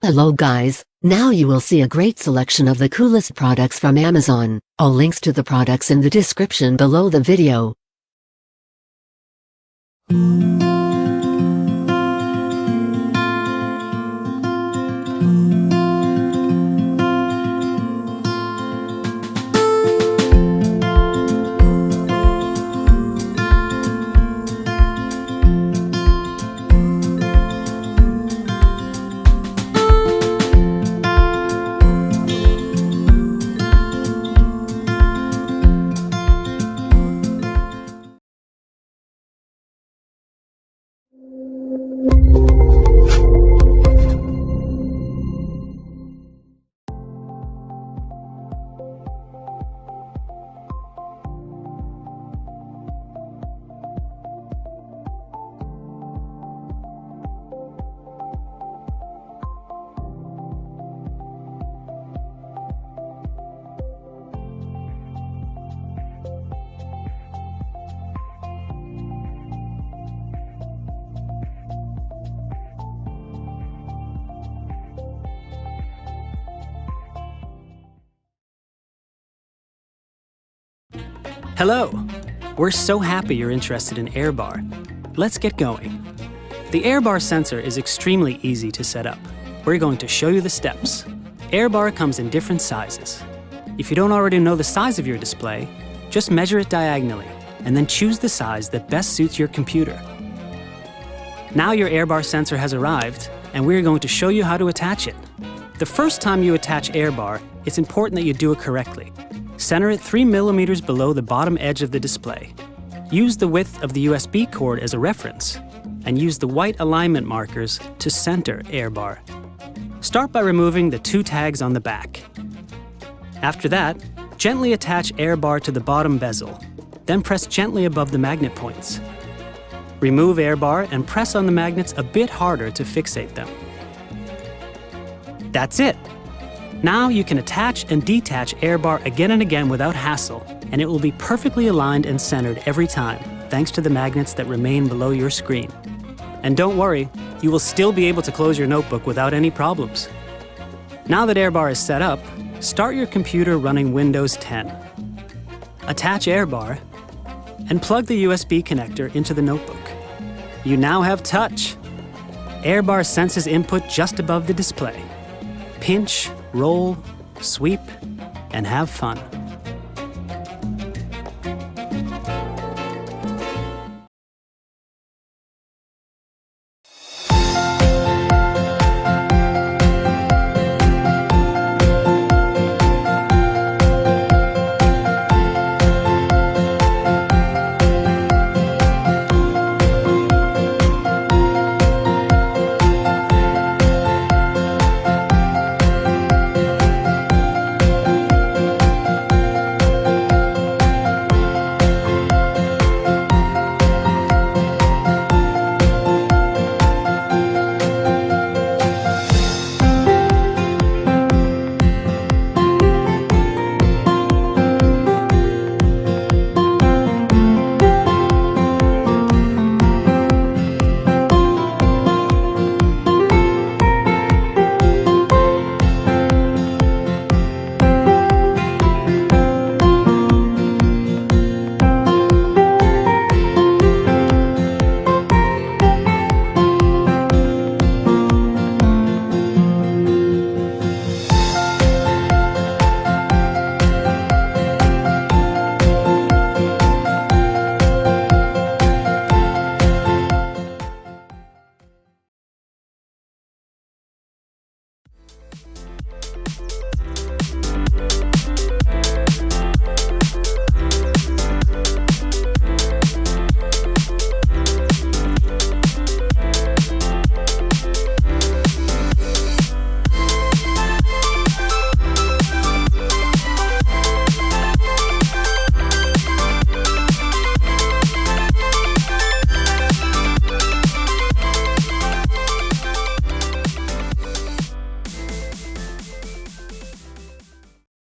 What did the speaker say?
Hello guys, now you will see a great selection of the coolest products from Amazon. All links to the products in the description below the video. Hello! We're so happy you're interested in AirBar. Let's get going. The AirBar sensor is extremely easy to set up. We're going to show you the steps. AirBar comes in different sizes. If you don't already know the size of your display, just measure it diagonally and then choose the size that best suits your computer. Now your AirBar sensor has arrived and we're going to show you how to attach it. The first time you attach AirBar, it's important that you do it correctly. Center it 3 millimeters below the bottom edge of the display. Use the width of the USB cord as a reference, and use the white alignment markers to center AirBar. Start by removing the 2 tags on the back. After that, gently attach AirBar to the bottom bezel, then press gently above the magnet points. Remove AirBar and press on the magnets a bit harder to fixate them. That's it! Now you can attach and detach AirBar again and again without hassle, and it will be perfectly aligned and centered every time, thanks to the magnets that remain below your screen. And don't worry, you will still be able to close your notebook without any problems. Now that AirBar is set up, start your computer running Windows 10. Attach AirBar, and plug the USB connector into the notebook. You now have touch. AirBar senses input just above the display. Pinch, roll, sweep, and have fun.